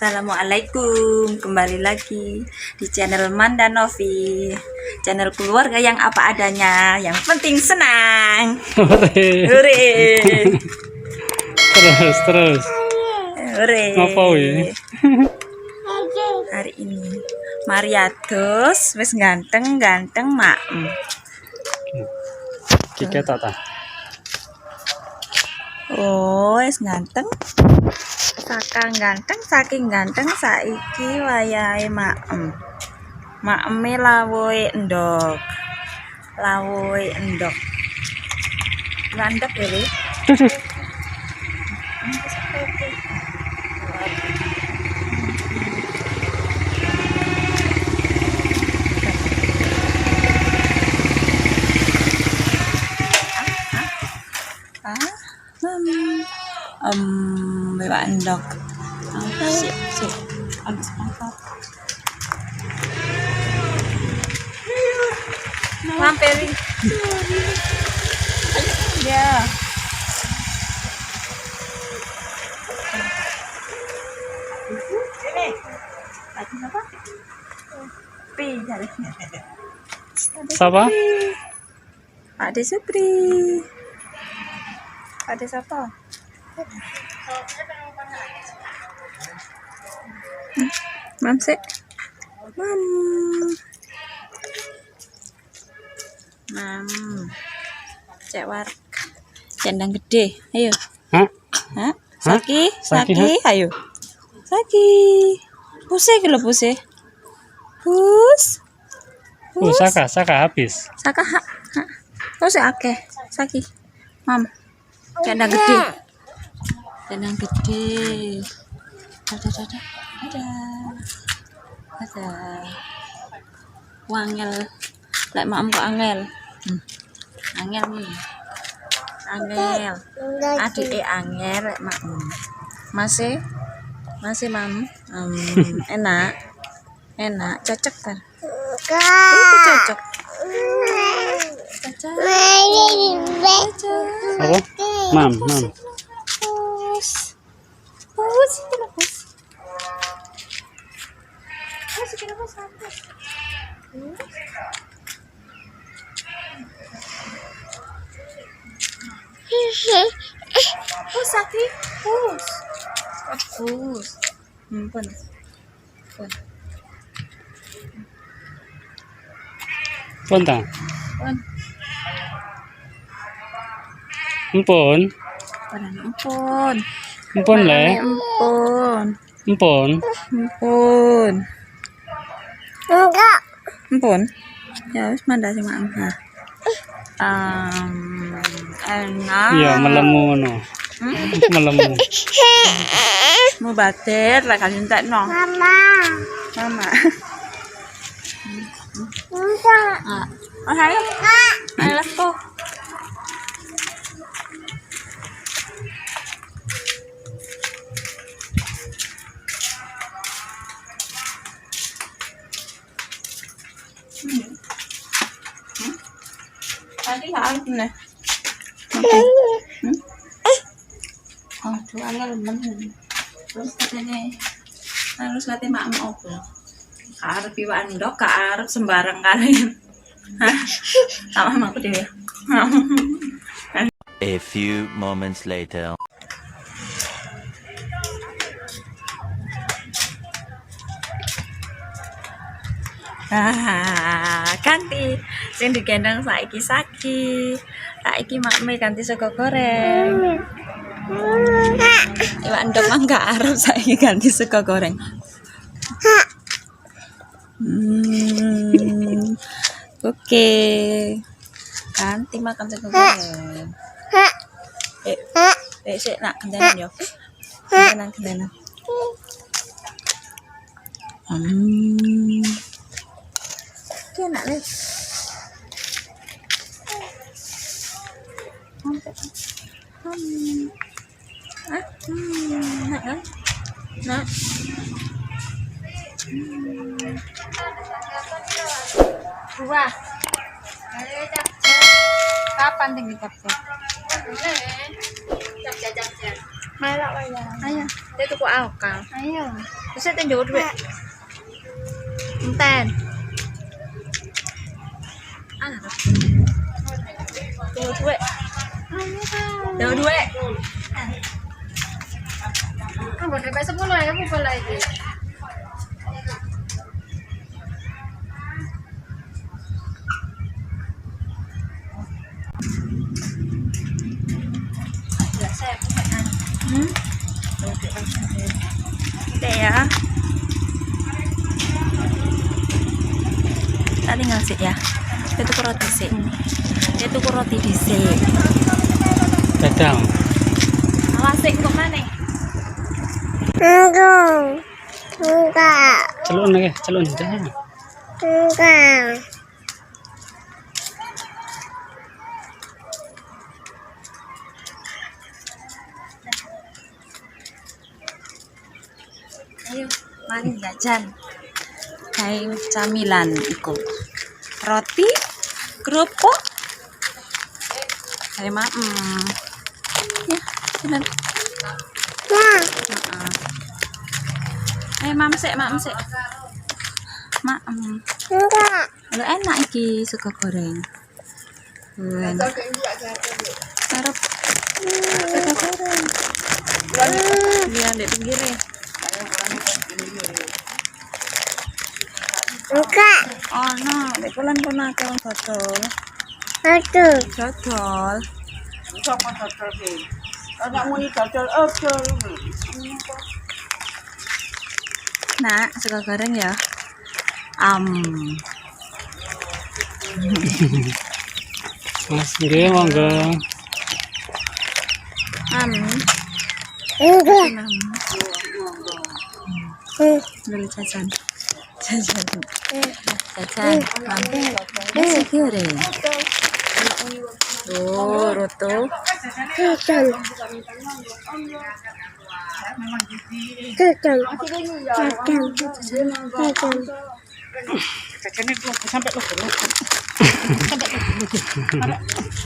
Assalamualaikum, kembali lagi di channel Manda Novi, channel keluarga yang apa adanya, yang penting senang. Hore. Terus. Hore. Apa ya? Hari ini Mariatus wis ganteng maem. Kike tak ta. Oh, wis ganteng. Saking ganteng saiki wayahe maem. Maeme lawuhe endok. Landep ya, Le. Bawa endok. Sip. Habis angkat. Mampiri. Ya. Sini. Lagi apa? Pi, cari. Siapa? Ada Supri. Ada siapa? Mam sih. Mam. Cek warga. Cendang gede. Ayo. Hah? Saki, ayo. Saki. Puse ke lo puse. Pus. Saka habis. Saka ha. Puse akeh. Saki. Mam. Cendang gede. Ada. Wangel. Lek maem kok angel. Angel nih. Angel. Adike angel lek maem. Masih mam. Enak. Cocok kan? Itu cocok. Apa? Mam. Pus, kenapa sampai? Pus, Saki. Pus. Pun. Pun. Empun. Empun le. Empun. Empun. Ya wis mandha sing maem. Enak. Iya, melemu ngono. Melemu. Mau batir lah kalian tak no. Mama. Ayo. Let's go. Tadi harus nih. Oh, jualnya lemon. Terus katanya harus latih maem opo. Arep iwak endok, arep sembarang kalian. Hah? Sama aku dhewe. A few moments later. Ganti sing digendong saiki Saki. Saiki makme ganti sego goreng. Iwak endok mah gak arep saiki ganti sego goreng. Oke. Ganti makan sego goreng. Sik nak gendenan yo. Gendenan. Oke, nak le. Nak. Buah. Kapan tinggi capcay? Capcay. Mai lọ bây giờ. Ayo. Để tôi có ao cào. Ayo. Terus saya tunjuk duit. Enten. Tunjuk duit. Tunjuk duit. Kamu udah besok mulai kamu mulai lagi. Ya, saya punya. Oke ya. Tak tinggal sih ya. Itu roti sih. Itu roti disik. Dadang. Awas sih kok mana? Enggak. Celun lagi, celun dah. Enggak. Ayo, mari jajan. Kayak camilan iku. Roti, kerupuk. Kayak ya, jalan. Ayo mam sik. Enggak. Lu enak iki sego goreng. Arep sego goreng. Iya, di pinggirnya. Enggak. Oh no, di pulan pun akeh wong dodol. Aduh. Dodol. Sapa dodol ki? Anak muni dodol odol. Nak, sego goreng ya. Mas nggih monggo. Enggak. Dulu jajan. Nasi goreng. Tuh, roto. Jajan. Jajan. Jajan. Jajane kok sampe logo-logo. Sampe logo-logo.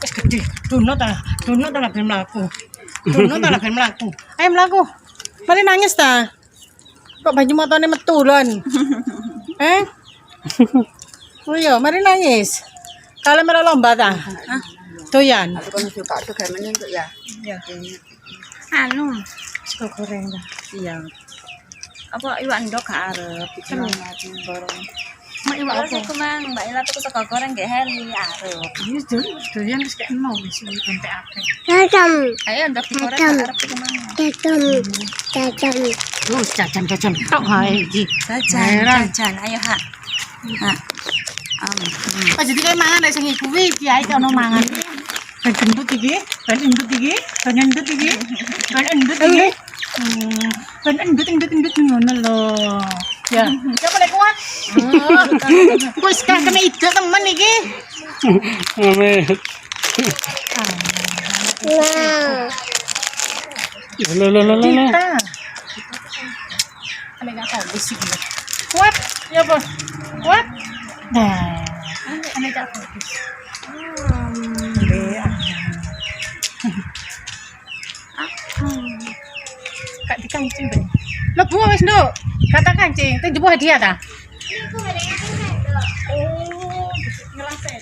Wis gede. Dono ta lagi mlaku. Ayo mlaku. Mari nangis ta. Kok baju motone metu lon. Oh iya, mari nangis. Kalau mera lomba ta? Doyan. Anu, Sego goreng ta. iya. Apa iwak ndok gak arep bikin bareng. Mak iwak Terus apa? iku mang Mbak Ila tuku sego goreng gak Heli arep. Wis doyan wis kek enom wis entek akeh. Jajan. Ayo ndok digoreng gak arep iku mang. Jajan. Terus jajan tok hae iki. Jajan, ayo ha. Ha. Oh, jadi kayak mangan nek sing iku iki ae ono mangan. Ben gendut iki. Ben endut ngono lho. Ya, coba lek kuat. Wis gak kena ide temen iki. Amin. Lo. Kita. Nek gak tahu wis iki. Kuat, ya bos. Kuat. Nah, nek gak tahu. Kak dikancing bre. Lo buah wis nduk. Kata kancing, itu buah hadiah ta? Oh, ngelaset.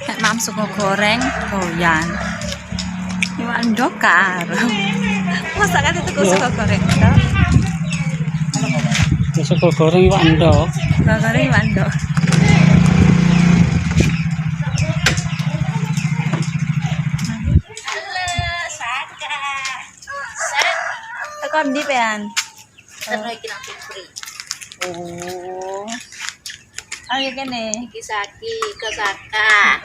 Nek mam sego goreng doyan. Iwak ndok gak arep. Masa kan tuku sego goreng ndok. Sego goreng iwak ndok. Sego goreng iwak ndok. Tekan di pean. Oh. Ayo kene. Kisaki ke kakak.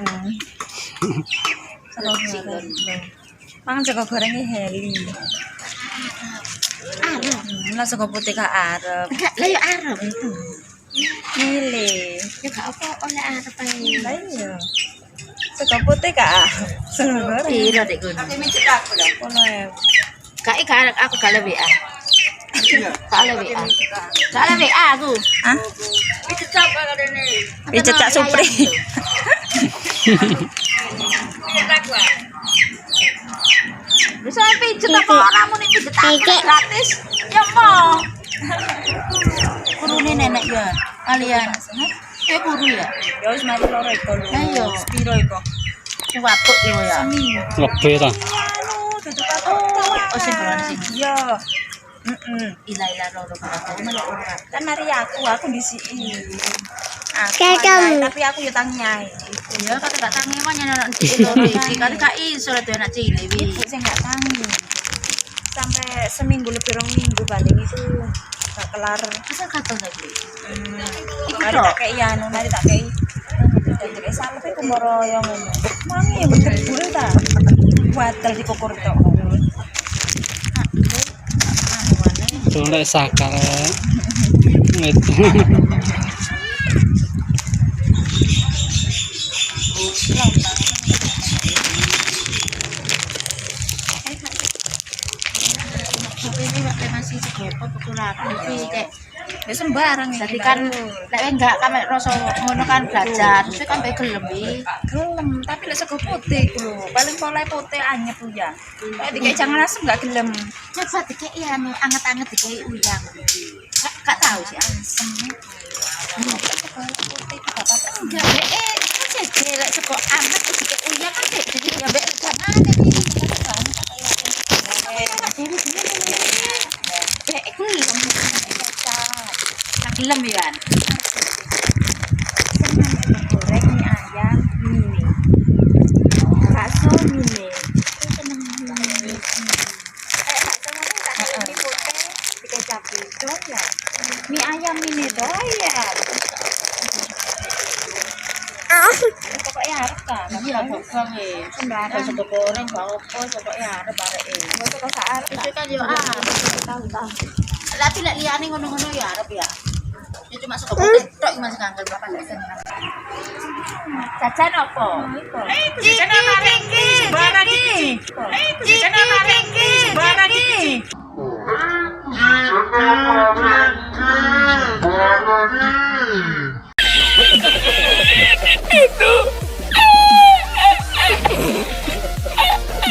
Sego goreng. Mangan sego goreng iki Heli. Lah sego putih gak arep. Enggak, lah ya arep. Milih. Ya gak apa oleh arep ae. Lah iya. Sego putih gak arep. Sego goreng. Piro dek ngono? Boleh. Kak aku gak le WA. Gak le WA. Gak le WA aku. Hah? Cecak Supri. Bisa pijet apa ora muni pijet gratis. Ya mau. Kurune nenek ya. Kalian. Buru ya. Ya wis mari loro iko lho. Ayo. Piro iko? Watuk yo ya. Lebih ta. Oh sing sing. Iya. Ila loro malah ora. Kan mari aku disiki. Tapi aku yo tang nyai. Ya kate gak tangi wae nyenek loro iki. Kate gak iso le anak cilik wi. Ibu sing gak tangi. Sampai seminggu lebih 2 minggu paling itu gak kelar. Masa katon lagi. Mari tak kei anu, mari tak kei. Jadi sampai kumoro yang ngono. Mangi bener buru ta. Wadal di kokor tok. Tuh lek sakal. Itu. Ini masih segopo kekurangan iki cek. Ya sembarang Jadi kan lek enggak kame rasa ngono kan belajar, terus kan bae gelem iki. gelem, tapi lek sego putih iku lho. Paling pola putih anyep tuh ya. Kayak dikek jangan asem gak gelem. Coba dikei anu anget-anget dikei uyang. Gak tahu sih Asem. Sego putih gak apa-apa. enggak kan jadi lek sego anget terus dikei uyang kan jadi ya bae jangan gelem ya kan. Goreng mie ayam mie. Bakso mie. Seneng mie. Kayak bakso ngono tak mie putih dikecap itu ya. Mie ayam mie doyan. Pokoknya harus kan. Iya bokong Sembarang. sego goreng gak opo pokoknya arep areke. Kok sak arep. Itu kan yo Tahu. tapi lek liyane ngono-ngono ya arep ya. Ya cuma sego putih tok Mas Kangkel berapa lek seneng. Jajan apa? Jajan apa lagi? Sembarang iki. Jajan apa lagi? Sembarang iki.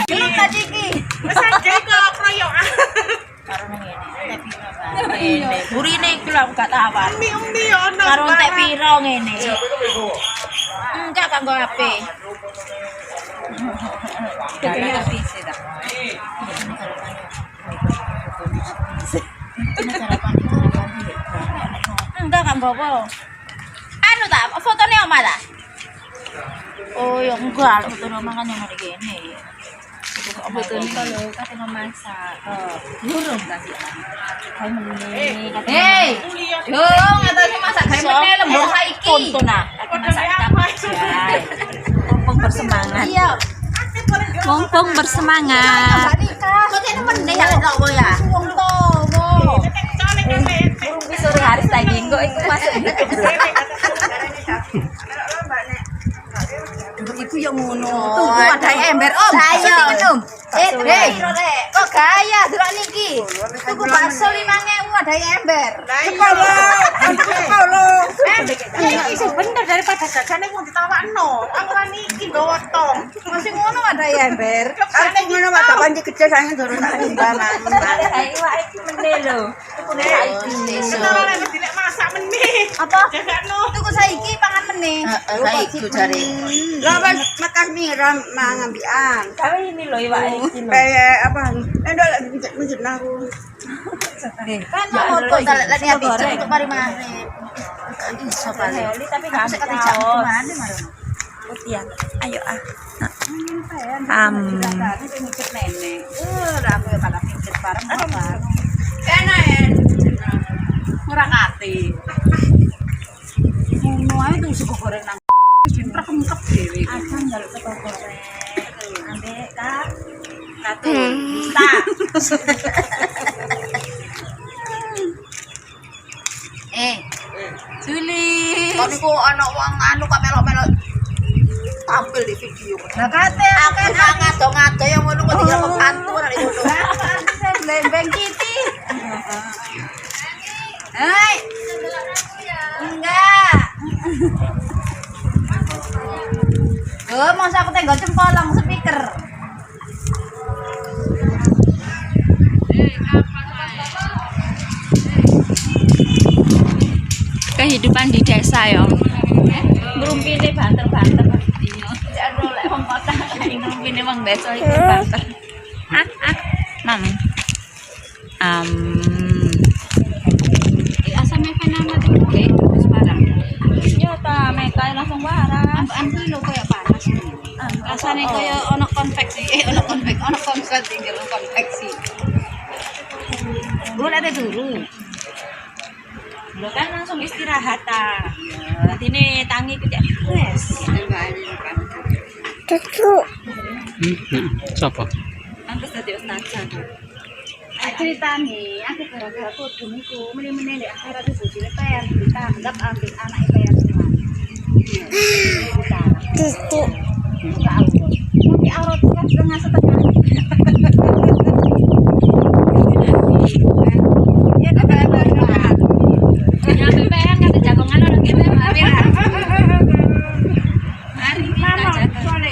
Belum tadi ki. Wis aja kok kroyokan. Karo ngene. Ngene. Burine iki lho aku gak tawar. Umbi ono. Karo entek piro ngene. Enggak kanggo HP. Kayaknya bisa dah. Enggak kanggo apa. Anu ta, fotone omah ta? Oh, ya enggak, fotone omah kan yang mari kene. Betul nih kalau kata memasak. Burung kasih. Kayak menini. Hei, Yo, ngatasi masak kayak menini lembur saiki. Konto nah. Aku masak apa? Mumpung bersemangat. Iya. Mumpung bersemangat. Kok ini meneh ya lek opo ya? Wong towo. Burung di sore hari lagi kok iku masuk. Iku yang ngono. Tunggu ada ember om. Saya. Om. Hei, kok gaya delok niki? Tuku bakso 5.000 ada ember. Cepol lo. Iki sing bener daripada gagane wong ditawakno. Aku kan iki nggawa tong. Masih ngono ada ember. Aku ngono wae panci gede sange durung tak timbangan. Ayo iki meneh lho. Tukune saiki. Setara lek dilek masak meneh. Apa? Jagakno. Tuku saiki pangan meneh. Saiki jare. Lah wis mekas miram mangambian. Tapi ini lho iwak iki lho. Kayak apa? Endol menjut aku. Kan Moto lek niat untuk mari-mari. Iso balik. Oli tapi gak Sik ada kate kaos. mana mari. Putian. Ayo ah. Nenek. Aku ya kata pijet bareng apa. Enak. Ngurang ati. Ngono ae tuh sego goreng nang Rengkep dhewe. Asam njaluk sego goreng. Ambek Kak. Katu. Bisa. Juli. Kok niku ana wong anu kok melok-melok tampil di video. Lah kate Aku ngado-ngado yang ngono kok tinggal pembantu nek ngono. lembeng kiti. Hai. Enggak. Oh, mau aku tengok jempolong speaker. Kehidupan di desa ya. Ngrumpine banter-banter. Iya, lek wong kota ngrumpine wong desa iki banter. Mam. Asame penang mati oke, wis barang. Yo ta, mekae langsung waras. Ambu lho koyo panas. Rasane koyo ono konveksi, ono konslet tinggal konveksi. Boleh ada turu. Lo kan langsung istirahat ta. Nanti nih tangi kerja fresh. Siapa? Pantes dadi ustazah. Cerita nih, aku gara-gara kodong iku mene-mene nek akhirat itu bojone pen ditangkap ambil anak pen semua. Tutu. Tapi aurat kan setengah-setengah. Ya apa-apa. Nyampe pen kata jagongan orang kita mari. Mari kita jagongan.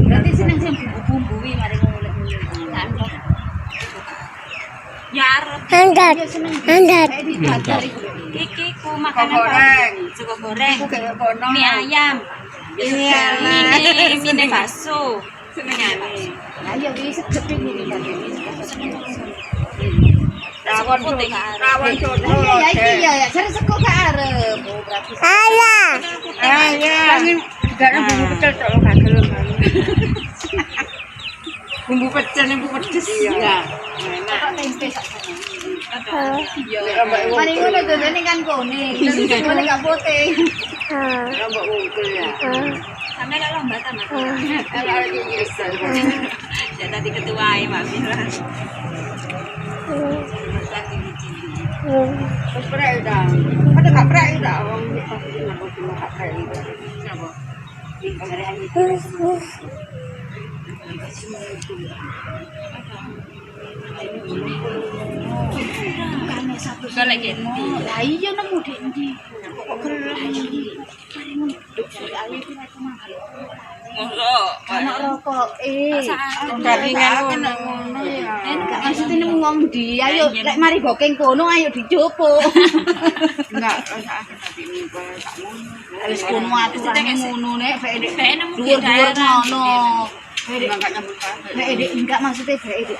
Berarti seneng sing bumbu-bumbui mari ngulek-ngulek. Ya arep. Handap. Iki ku makanan sego goreng. Mie ayam. Mie bakso. Senengane. Lah ya wis sedep iki tadi. Rawon putih. Rawon soto. Ya iki ya jare sego gak arep. Oh berarti. Alah. Gak ada bumbu pecel tok gak gelem. Bumbu pecel bumbu pedes. Iya. Enak. Tempe sak sana. Iya. Mari ngono dodone kan kuning. Dodone gak putih. Rambak wungkul ya. Sampe lek lombatan Mas. Kalau iki bisa. Ya tadi ketuae Mbak Mira. Terus prek udah. Ada gak prek udah wong iki gak prek. Siapa? Golek ngendi? Lah iya nemu dik endi? Kok gelem iki? Mari ngunduk jare ayu iki nek mangan. Ono rokoke. Garingan ngono ya. Enggak maksud nemu wong ndi? Ayo lek mari goking kono ayo dijupuk. Enggak, tadi niku sakmu. Wis kono aturane ngono nek dhek nemu dhuwur-dhuwur ngono. Nek enggak maksudnya dhek